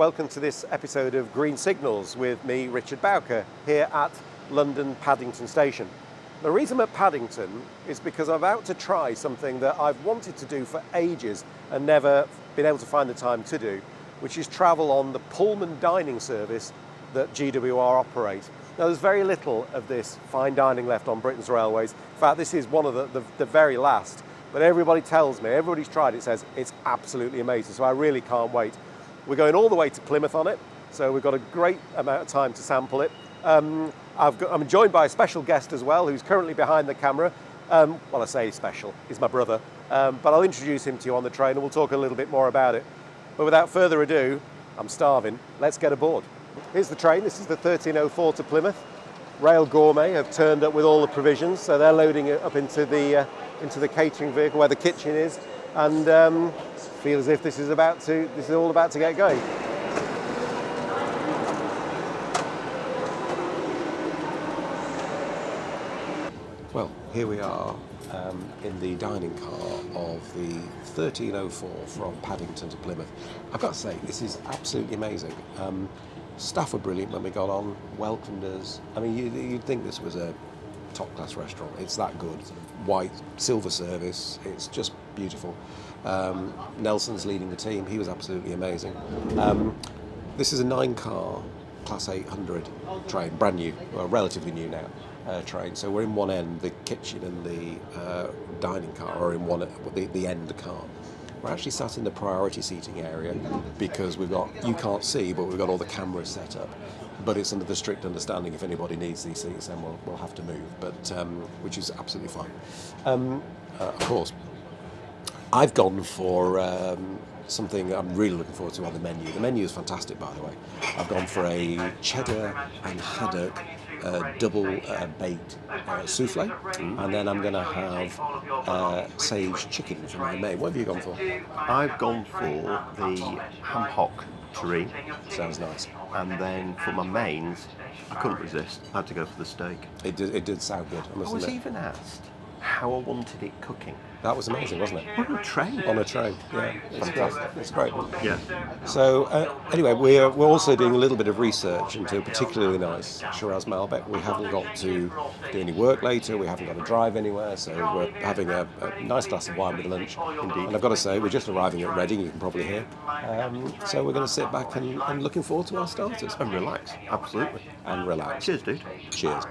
Welcome to this episode of Green Signals with me, Richard Bowker, here at London Paddington Station. The reason I'm at Paddington is because I'm about to try something that I've wanted to do for ages and never been able to find the time to do, which is travel on the Pullman dining service that GWR operate. Now, there's very little of this fine dining left on Britain's railways. In fact, this is one of the very last. But everybody tells me, everybody's tried it, says it's absolutely amazing. So I really can't wait. We're going all the way to Plymouth on it, so we've got a great amount of time to sample it. I'm joined by a special guest as well, who's currently behind the camera. Well, I say special, he's my brother, but I'll introduce him to you on the train and we'll talk a little bit more about it. But without further ado, I'm starving, let's get aboard. Here's the train, this is the 1304 to Plymouth. Rail Gourmet have turned up with all the provisions, so they're loading it up into the catering vehicle where the kitchen is, and feel as if this is all about to get going. Well, here we are in the dining car of the 1304 from Paddington to Plymouth. I've got to say, this is absolutely amazing. Staff were brilliant when we got on, welcomed us. I mean, you'd think this was a top-class restaurant. It's that good. White, silver service. It's just beautiful. Nelson's leading the team. He was absolutely amazing. This is a 9-car Class 800 train, brand new, well, relatively new now, train. So we're in one end, the kitchen and the dining car are in the end car. We're actually sat in the priority seating area because you can't see, but we've got all the cameras set up. But it's under the strict understanding if anybody needs these seats, then we'll have to move, but which is absolutely fine. Of course, I've gone for something I'm really looking forward to on the menu. The menu is fantastic, by the way. I've gone for a cheddar and haddock double baked souffle, and then I'm going to have sage chicken for my main. What have you gone for? I've gone for the ham hock terrine. Sounds nice. And then for my mains, I couldn't resist. I had to go for the steak. It did sound good, I must I was admit. even asked how I wanted it cooking. That was amazing, wasn't it? On a train. On a train, yeah. It's great. Yeah. So anyway, we're also doing a little bit of research into a particularly nice Shiraz Malbec. We haven't got to do any work later. We haven't got to drive anywhere. So we're having a nice glass of wine with lunch. Indeed. And I've got to say, we're just arriving at Reading. You can probably hear. So we're going to sit back and looking forward to our starters. And relax. Absolutely. And relax. Cheers, dude. Cheers.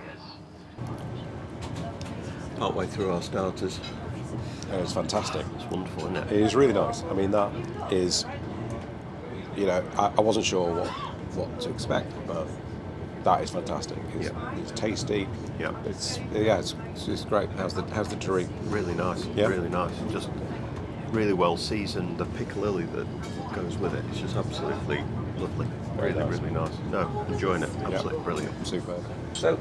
Partway through our starters. It was fantastic. It's wonderful, isn't it? It is really nice. I mean, that is, I wasn't sure what to expect, but that is fantastic. It's tasty. Yeah. It's great. How's the terrine? Really nice. Yeah. Really nice. Just really well seasoned. The piccalilli that goes with it. It's just absolutely lovely. Very really, nice. really nice. No, enjoying it. Absolutely brilliant. Superb. So,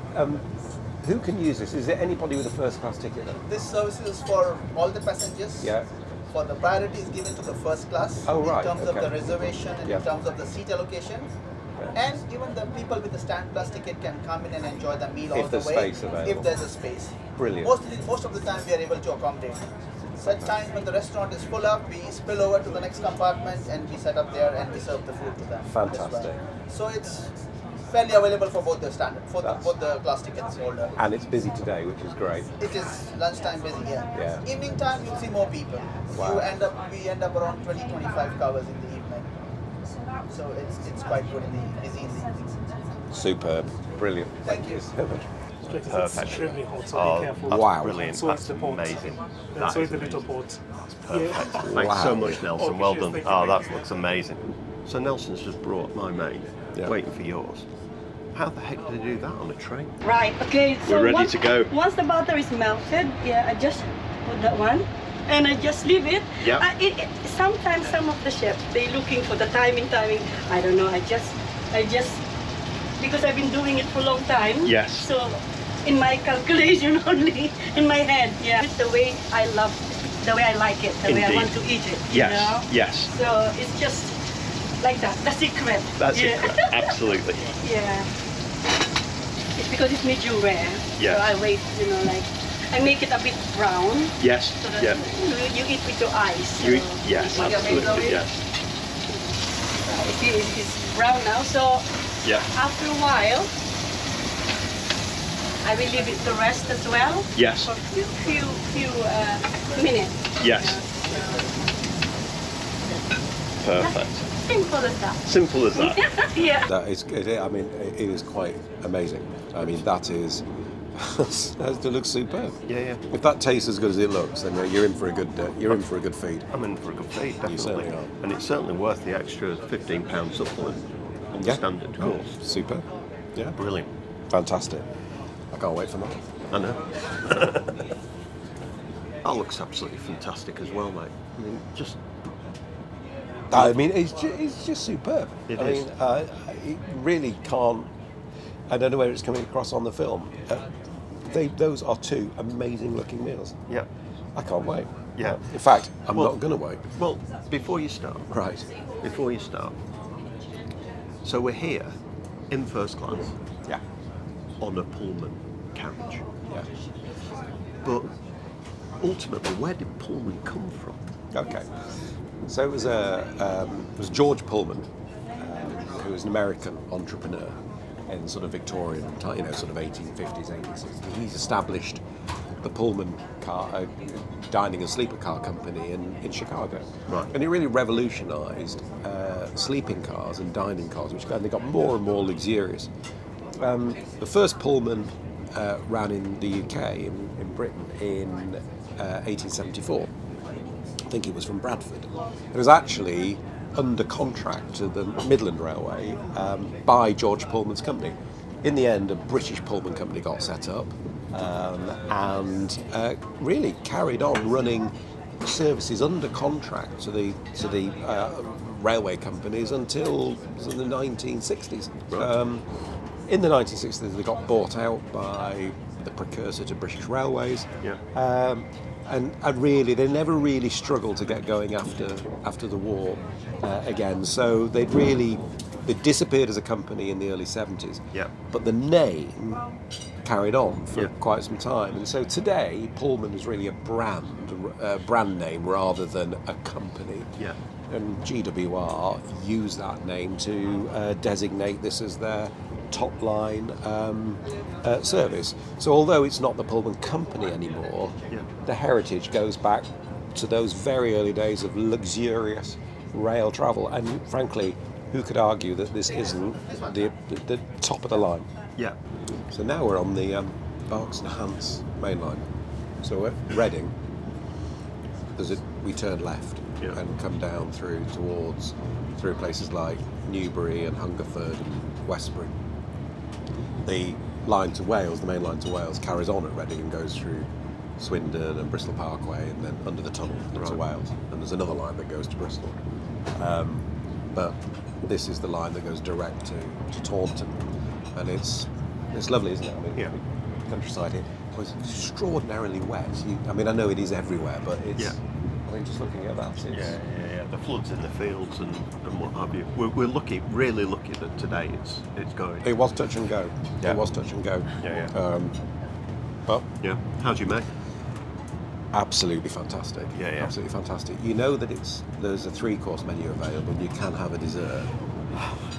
who can use this? Is it anybody with a first class ticket then? This service is for all the passengers. Yeah. For the priority is given to the first class Oh, right, in terms of okay. the reservation and Yeah. in terms of the seat allocation. Yeah. And even the people with the stand plus ticket can come in and enjoy the meal all the there's way. space available. If there's a space. Brilliant. Most of the time we are able to accommodate. Such times when the restaurant is full up, we spill over to the next compartment and we set up there and we serve the food to them. Fantastic. So it's fairly available for both the standard, both the class tickets holder. And it's busy today, which is great. It is lunchtime busy here. Yeah. Evening time you'll see more people. Wow. We end up around 20-25 covers in the evening. So it's quite good in the busy in the evenings. Superb. Brilliant. Thank you. so much. It's Perfect. extremely hot, so Oh, be careful. that's Wow. brilliant. So That's it's the pot. amazing. And That so is is the little amazing. pot. Perfect. Yeah. Thanks Wow. so much, Nelson. Oh, Well cheers, done. thank you Oh, very that much. looks amazing. So Nelson's just brought my main, Yeah. waiting for yours. How the heck did they do that on a train? Right, okay, so We're ready once, to go. Once the butter is melted, I just put that one and I just leave it. Yeah. Sometimes some of the chefs, they're looking for the timing. I don't know, I just, because I've been doing it for a long time. Yes. So in my calculation only, in my head, it's the way I like it, the way I Indeed. want to eat it, Yes. you know? Yes. So it's just like that, the secret. That's it. Absolutely. Yeah. It's because it's medium rare. Yes. So I wait, I make it a bit brown. Yes. So that Yeah. you eat with your eyes. You, so yes. you Absolutely. Yes. it's brown now. So Yeah. after a while, I will leave it to rest as well. Yes. For a few minutes. Yes. Perfect. Simple as that. Simple as that. Yeah. That is, I mean, it is quite amazing. I mean, that is, it looks superb. Yeah, yeah. If that tastes as good as it looks, then you're in for a good, feed. I'm in for a good feed, definitely. You certainly are. And it's certainly worth the extra £15 supplement on the standard course. Superb. Yeah. Brilliant. Fantastic. I can't wait for that. I know. That looks absolutely fantastic as well, mate. I mean, just it's just superb. It I is. mean, it really can't. I don't know where it's coming across on the film. Those are two amazing-looking meals. yeah. I can't wait. Yeah. In fact, I'm Well- not going to wait. Well, before you start, Right. so we're here in first class Yeah. on a Pullman carriage. Yeah. But ultimately, where did Pullman come from? Okay. So it was George Pullman, who was an American entrepreneur in sort of Victorian, sort of 1850s, 1860s. He's established the Pullman car, dining and sleeper car company in Chicago. Right. And it really revolutionised sleeping cars and dining cars, which they got more and more luxurious. The first Pullman ran in the UK, in Britain, in 1874. I think it was from Bradford. It was actually under contract to the Midland Railway by George Pullman's company. In the end, a British Pullman company got set up and really carried on running services under contract to the railway companies until the 1960s. Right. In the 1960s, they got bought out by the precursor to British Railways. Yeah. And really, they never really struggled to get going after the war again. So they disappeared as a company in the early 70s. Yeah. But the name carried on for Yeah. quite some time. And so today, Pullman is really a brand name rather than a company. Yeah. And GWR use that name to designate this as their top line service. So although it's not the Pullman company anymore, Yeah. the heritage goes back to those very early days of luxurious rail travel. And frankly, who could argue that this isn't the top of the line? Yeah. So now we're on the Berks and Hants main line. So we're Reading. We turn left Yeah. and come down through places like Newbury and Hungerford and Westbury. The line to Wales, the main line to Wales, carries on at Reading and goes through Swindon and Bristol Parkway and then under the tunnel to Right. Wales. And there's another line that goes to Bristol. But this is the line that goes direct to Taunton. And it's lovely, isn't it? I mean, Yeah. the countryside here was extraordinarily wet. I know it is everywhere, but it's... Yeah. I mean, just looking at that, it's... Yeah. The floods in the fields and what have you. We're really lucky that today it's going. It was touch and go. Yeah. It was touch and go. Yeah. But Yeah. How'd you make? absolutely fantastic. Yeah, yeah. Absolutely fantastic. You know that there's a 3-course menu available and you can have a dessert.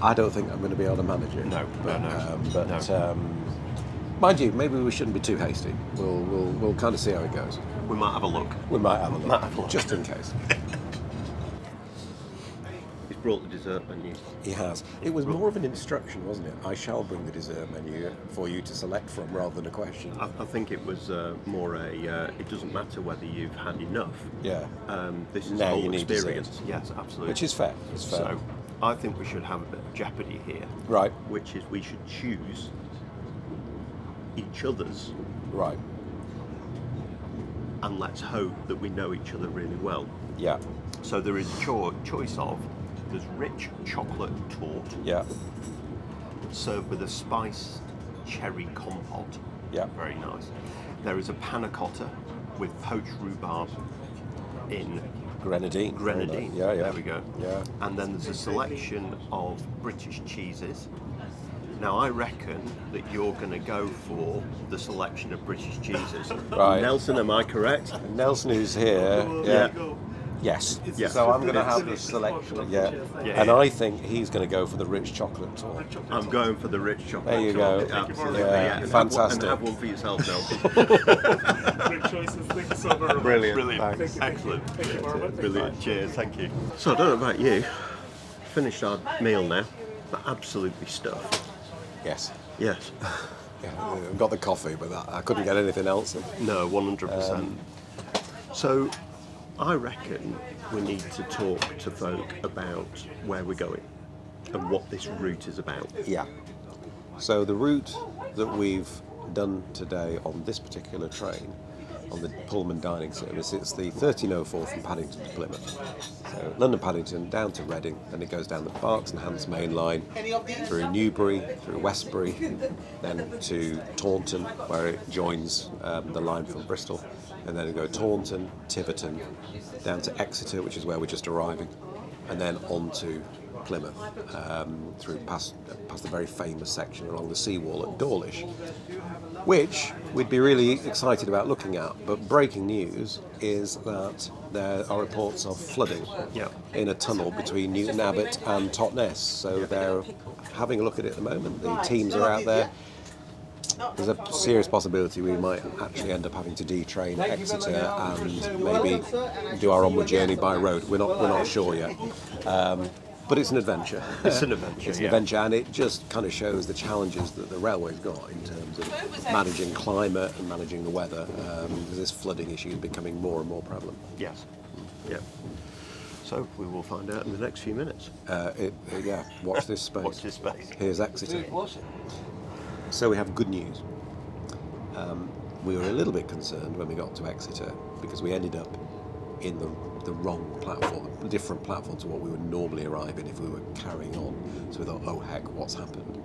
I don't think I'm going to be able to manage it. No. Mind you, maybe we shouldn't be too hasty. We'll kind of see how it goes. We might have a look. We might have a Might have a look, look. just in case. He's brought the dessert menu. He has. It was more of an instruction, wasn't it? I shall bring the dessert menu for you to select from rather than a question. I think it was more it doesn't matter whether you've had enough. Yeah. This is Now the you whole need experience. dessert. Yes, absolutely. Which is fair. It's fair. So, I think we should have a bit of jeopardy here. Right. Which is we should choose each other's, Right. and let's hope that we know each other really well. Yeah. So there is a choice of, there's rich chocolate torte Yeah. served with a spiced cherry compote. Yeah. Very nice. There is a panna cotta with poached rhubarb in Grenadine. grenadine. Yeah, yeah. There we go. Yeah. And then there's a selection of British cheeses. Now I reckon that you're going to go for the selection of British cheeses. Right. Nelson, am I correct? Nelson, who's here, yeah, Yes. Yeah. So I'm going to have this selection. Yeah. Yeah. And I think he's going to go for the rich chocolate tour. I'm going for the rich chocolate. There you go. Absolutely. Yeah, And fantastic. have one for yourself, Nelson. Great choices. Thank you so very much. Brilliant. Thanks. Excellent. Thank you very much. Brilliant. Cheers. Thank you. So I don't know about you. Finished our meal now. But absolutely stuffed. Yes. Yes. Yeah, I've got the coffee, but I couldn't get anything else in. No, 100%. So I reckon we need to talk to folk about where we're going and what this route is about. Yeah. So the route that we've done today on this particular train, on the Pullman dining service, it's the 1304 from Paddington to Plymouth. So London Paddington down to Reading, then it goes down the Berks and Hants main line, through Newbury, through Westbury, then to Taunton, where it joins the line from Bristol, and then it go Taunton, Tiverton, down to Exeter, which is where we're just arriving, and then on to Plymouth, through past the very famous section along the seawall at Dawlish, which we'd be really excited about looking at. But breaking news is that there are reports of flooding in a tunnel between Newton Abbot and Totnes. So they're having a look at it at the moment. The teams are out there. There's a serious possibility we might actually end up having to detrain Exeter and maybe do our onward journey by road. We're not sure yet. But it's an adventure. It's an adventure. It's an adventure, and it just kind of shows the challenges that the railway's got in terms of managing climate and managing the weather. Because this flooding issue is becoming more and more prevalent. Yes. Yeah. So we will find out in the next few minutes. Yeah, watch this space. Watch this space. Here's Exeter. So we have good news. We were a little bit concerned when we got to Exeter because we ended up in the wrong platform, a different platform to what we would normally arrive in if we were carrying on. So we thought, oh heck, what's happened?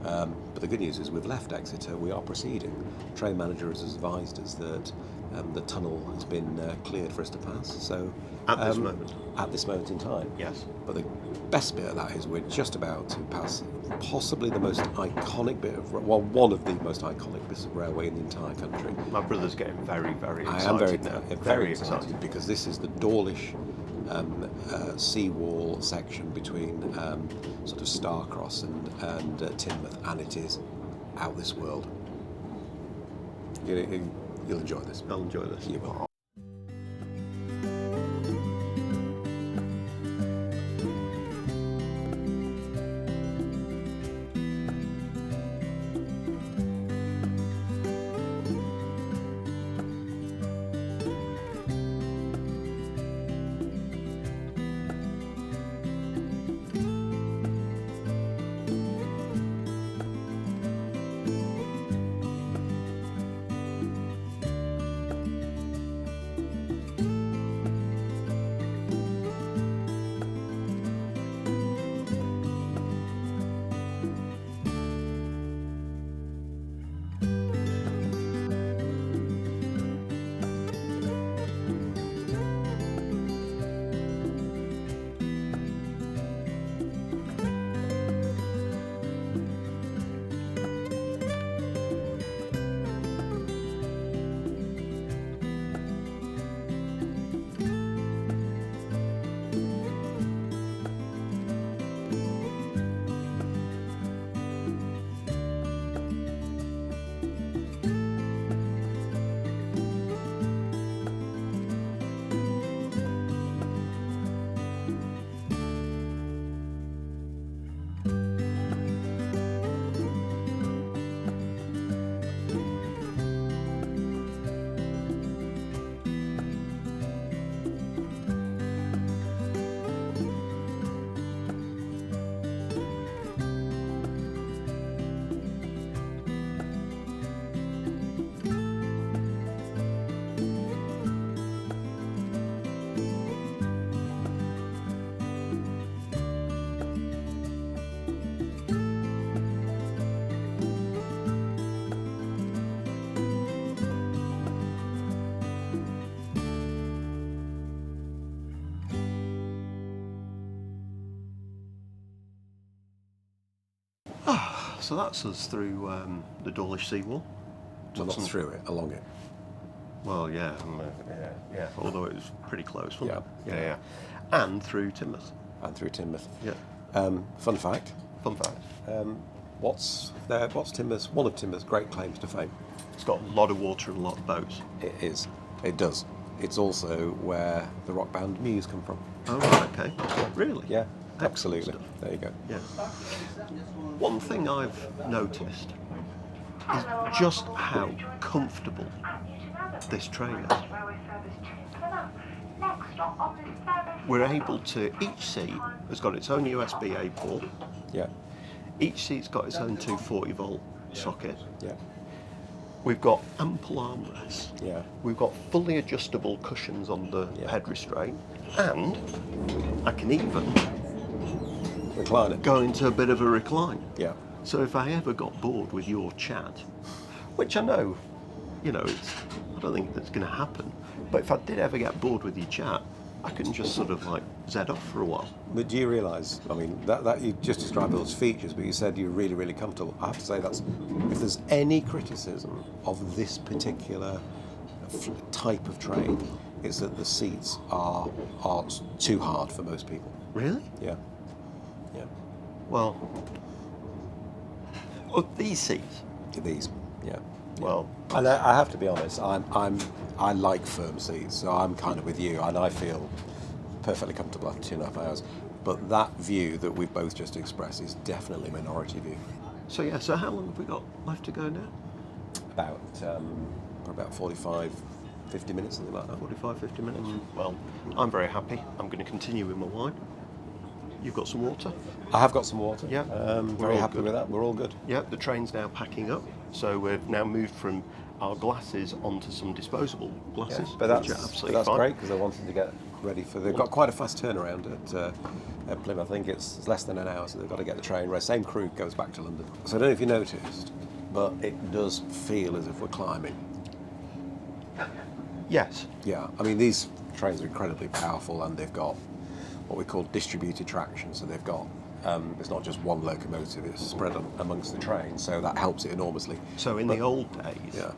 But the good news is we've left Exeter, we are proceeding. Train manager has advised us that the tunnel has been cleared for us to pass. So At this moment? At this moment in time. Yes. But the best bit of that is we're just about to pass possibly the most iconic bit of, well, one of the most iconic bits of railway in the entire country. My brother's getting very, very excited. I am very, now. very excited because this is the Dawlish Sea Wall section between sort of Starcross and Teignmouth, and it is out this world. You'll enjoy this. I'll enjoy this. You will. So that's us through the Dawlish Sea Wall. Well, not through it, along it. Well, yeah, yeah. Although it was pretty close, wasn't it? Yeah. And through Teignmouth. And through Teignmouth. Yeah. Fun fact. What's Teignmouth's, one of Teignmouth's great claims to fame? It's got a lot of water and a lot of boats. It is. It does. It's also where the rock band Muse come from. Oh, right, okay. Really? Yeah, Excellent absolutely. stuff. There you go. Yeah. One thing I've noticed is just how comfortable this train is. We're able to, each seat has got its own USB-A port. Yeah. Each seat's got its own 240-volt socket. Yeah. We've got ample armrests. Yeah. We've got fully adjustable cushions on the head restraint, and I can even Recliner. go into a bit of a recline. Yeah. So if I ever got bored with your chat, which I know, I don't think that's going to happen, but if I did ever get bored with your chat, I can just sort of like zed off for a while. But do you realise, I mean, that you just described those features, but you said you're really, really comfortable. I have to say if there's any criticism of this particular type of train, it's that the seats are too hard for most people. Really? Yeah. Yeah. Well, these seats. These. Yeah. Well, and I have to be honest. I like firm seats, so I'm kind of with you, and I feel perfectly comfortable after 2.5 hours. But that view that we've both just expressed is definitely a minority view. So how long have we got left to go now? About 45, 50 minutes, something like that. 45, 50 minutes. Well, I'm very happy. I'm going to continue with my wine. You've got some water? I have got some water. Yeah. Very happy with that. We're all good. Yeah, the train's now packing up. So we've now moved from our glasses onto some disposable glasses. But which are absolutely that's fine. great because they wanted to get ready for. They've got quite a fast turnaround at Plymouth. I think it's less than an hour, so they've got to get the train. Where same crew goes back to London. So I don't know if you noticed, but it does feel as if we're climbing. Yes. Yeah, I mean these trains are incredibly powerful, and they've got what we call distributed traction. So they've got it's not just one locomotive; it's spread amongst the train. So that helps it enormously. So in the old days, Yeah.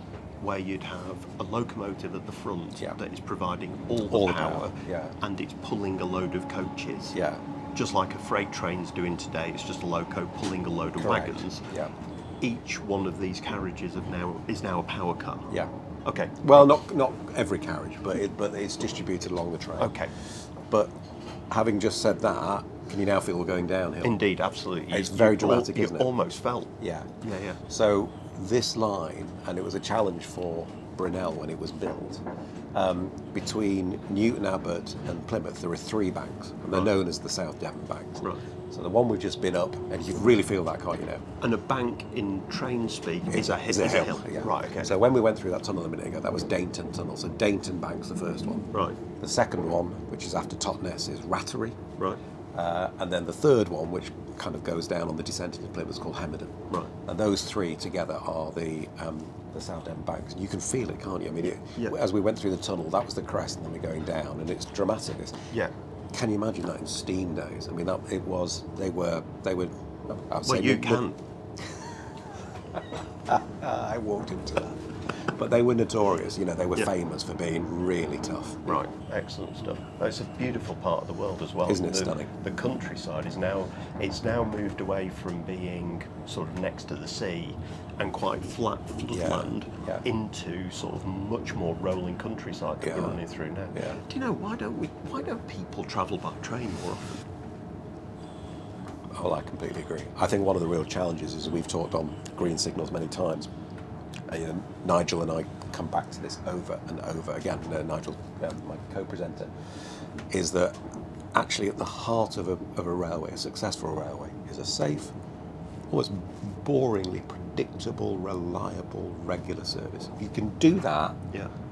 where you'd have a locomotive at the front Yeah. that is providing all All the the power, power, yeah. and it's pulling a load of coaches. Yeah. Just like a freight train's doing today, it's just a loco pulling a load of Correct. wagons. Yeah. Each one of these carriages is now a power car. Yeah. Okay. Well, not every carriage, but it's distributed along the train. Okay. But having just said that, can you now feel we're going downhill? Indeed, absolutely. It's very dramatic, you isn't it? almost felt. Yeah. Yeah. So this line, and it was a challenge for Brunel when it was built, between Newton Abbot and Plymouth, there are 3 banks, and they're known as the South Devon banks. Right. So the one we've just been up, and you really feel that, can't you now? And a bank in train speak is a hill. Yeah. Right, okay. So when we went through that tunnel a minute ago, that was Dainton Tunnel. So Dainton Bank's the first one. Right. The second one, which is after Totnes, is Rattery. Right. And then the third one, which kind of goes down on the descent into Plymouth, is called Hemerdon. Right. And those 3 together are the South End banks. And you can feel it, can't you? I mean, Yeah. as we went through the tunnel, that was the crest, and then we're going down, and it's dramatic. Yeah. Can you imagine that in steam days? I mean, they were. Well, you can. I walked into that. But they were notorious, they were famous for being really tough. Right, excellent stuff. It's a beautiful part of the world as well. Isn't it stunning? The countryside is now moved away from being sort of next to the sea and quite flat floodland into sort of much more rolling countryside that we're running through now. Yeah. Do you know why don't people travel by train more often? Oh, I completely agree. I think one of the real challenges is we've talked on green signals many times. Nigel and I come back to this over and over again. Nigel, my co-presenter, is that actually at the heart of a railway, a successful railway, is a safe, almost boringly predictable, reliable, regular service. If you can do that,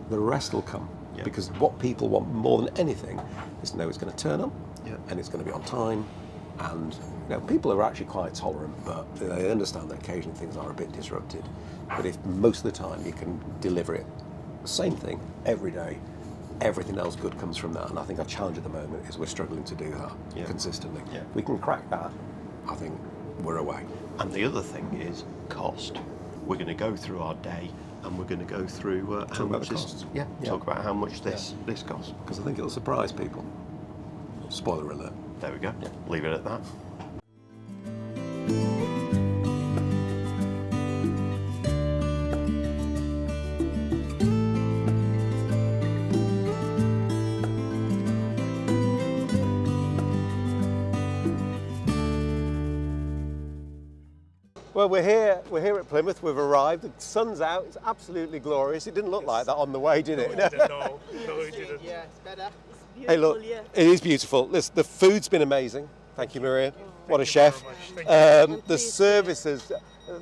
the rest will come. Yeah. Because what people want more than anything is to know it's going to turn up, and it's going to be on time, and people are actually quite tolerant, but they understand that occasionally things are a bit disrupted. But if most of the time you can deliver it, same thing, every day, everything else good comes from that. And I think our challenge at the moment is we're struggling to do that consistently. Yeah. We can crack that, I think we're away. And the other thing is cost. we're going to go through our day, and we're going to go through how much this. Yeah, talk about how much this costs. Because I think it'll surprise people. Spoiler alert. There we go. Leave it at that. Well, we're here at Plymouth. We've arrived. The sun's out. It's absolutely glorious. It didn't look like that on the way, did it? No, it didn't. Yeah, it's better. Hey, look, it is beautiful. Listen, the food's been amazing. Thank you, Maria. What a chef. The services,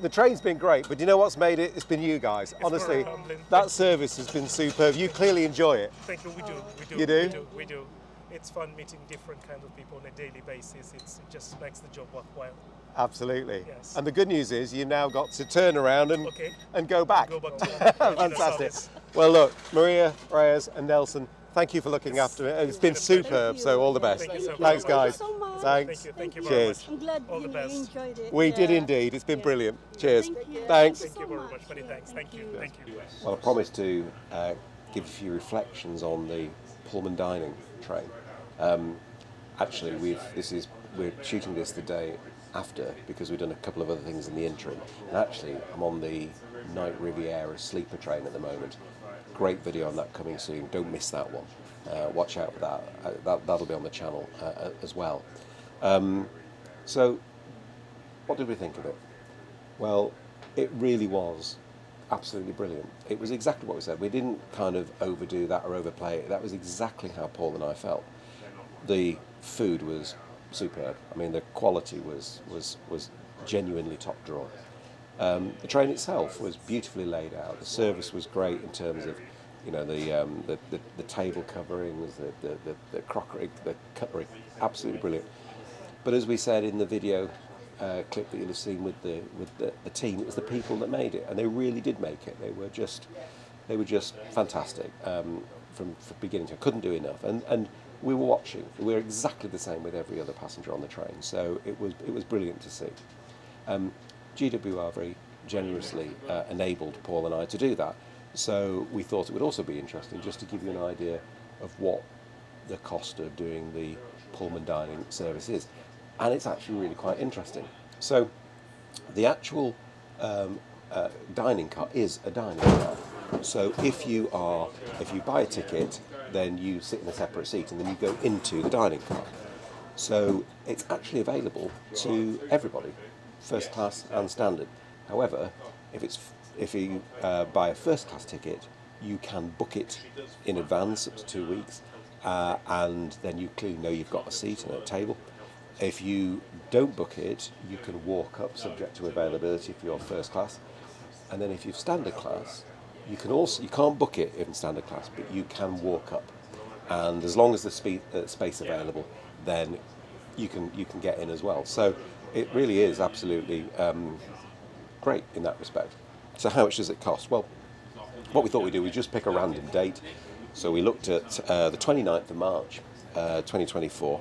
the train's been great, but you know what's made it? It's been you guys. Honestly, that service has been superb. You clearly enjoy it. Thank you. We do. You do? We do. It's fun meeting different kinds of people on a daily basis. It just makes the job worthwhile. Absolutely. Yes. And the good news is you now got to turn around and go back. Go back to Fantastic. Well, look, Maria, Reyes, and Nelson, thank you for looking after it. It's been superb, so all the best. Thank you so much. Thanks, guys. Thank you so much. Thanks. Thank you very Cheers. much. I'm glad All the you best. enjoyed it. We did indeed. It's been brilliant. Cheers. Thank you. Thanks. Thank you very much. Many thanks. Thank you. Thank you. Well, I promised to give a few reflections on the Pullman dining train. Actually, we're shooting this the day after because we've done a couple of other things in the interim. And actually, I'm on the Night Riviera sleeper train at the moment. Great video on that coming soon. Don't miss that one. Watch out for that. That'll be on the channel as well. So, what did we think of it? Well, it really was absolutely brilliant. It was exactly what we said. We didn't kind of overdo that or overplay it. That was exactly how Paul and I felt. The food was superb. I mean, the quality was genuinely top drawer. The train itself was beautifully laid out. The service was great in terms of, you know, the table coverings, the crockery, the cutlery, absolutely brilliant. But as we said in the video clip that you'll have seen with the team, it was the people that made it, and they really did make it. They were just fantastic from beginning to end. Couldn't do enough, and we were watching. We were exactly the same with every other passenger on the train, so it was brilliant to see. GWR very generously enabled Paul and I to do that, so we thought it would also be interesting just to give you an idea of what the cost of doing the Pullman dining service is, and it's actually really quite interesting. So the actual dining car is a dining car. So if you buy a ticket, then you sit in a separate seat and then you go into the dining car. So it's actually available to everybody, first class and standard. However, if you buy a first class ticket, you can book it in advance up to 2 weeks, and then you clearly know you've got a seat and a table. If you don't book it, you can walk up subject to availability for your first class, and then if you've standard class, you can't book it in standard class, but you can walk up, and as long as there's space available, then you can get in as well. So it really is absolutely great in that respect. So how much does it cost? Well, what we thought we'd do was just pick a random date. So we looked at the 29th of March 2024,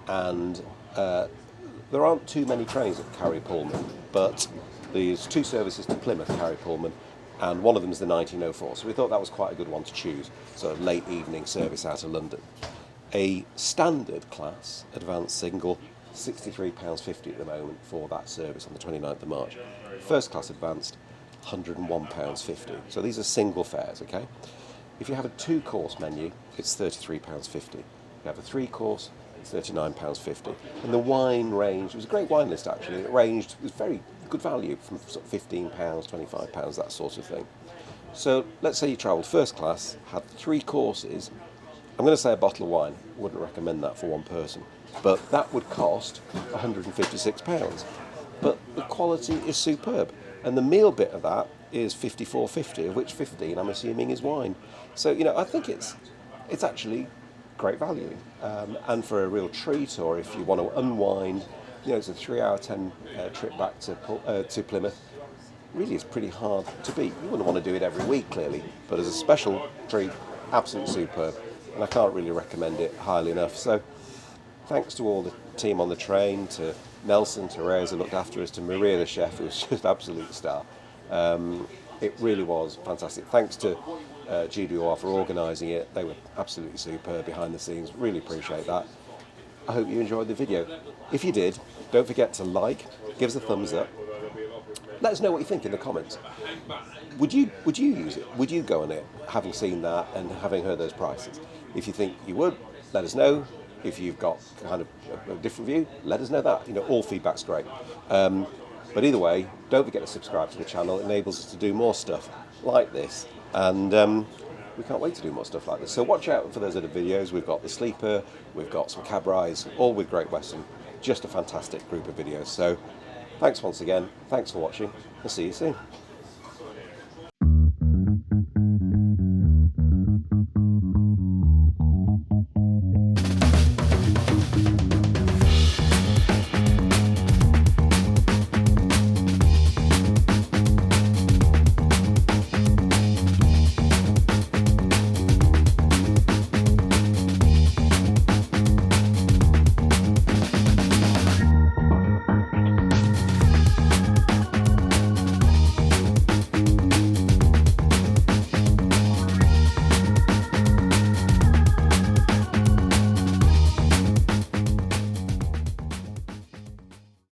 and there aren't too many trains that carry Pullman, but there's 2 services to Plymouth carry Pullman, and one of them is the 1904, so we thought that was quite a good one to choose, sort of late evening service out of London. A standard class advanced single, £63.50 at the moment for that service on the 29th of March. First class advanced, £101.50. So these are single fares, okay? If you have a 2-course menu, it's £33.50. If you have a 3-course, it's £39.50. And the wine range, it was a great wine list actually. It was very good value from sort of £15, £25, that sort of thing. So let's say you travelled first class, had 3 courses. I'm going to say a bottle of wine. Wouldn't recommend that for one person, but that would cost £156. But the quality is superb, and the meal bit of that is £54.50, of which 15 I'm assuming is wine. So I think it's actually great value, and for a real treat, or if you want to unwind, it's a 3-hour 10 trip back to Plymouth. Really, it's pretty hard to beat. You wouldn't want to do it every week, clearly, but as a special treat, absolutely superb, and I can't really recommend it highly enough. So, thanks to all the team on the train, to Nelson, to Reyes who looked after us, to Maria the chef, who was just an absolute star. It really was fantastic. Thanks to GWR for organising it. They were absolutely superb behind the scenes. Really appreciate that. I hope you enjoyed the video. If you did, don't forget to like, give us a thumbs up. Let us know what you think in the comments. Would you use it? Would you go on it, having seen that and having heard those prices? If you think you would, let us know. If you've got kind of a different view, let us know that. You know, all feedback's great. But either way, don't forget to subscribe to the channel. It enables us to do more stuff like this. And we can't wait to do more stuff like this. So watch out for those other videos. We've got the sleeper, we've got some cab rides, all with Great Western. Just a fantastic group of videos. So thanks once again. Thanks for watching. I'll see you soon.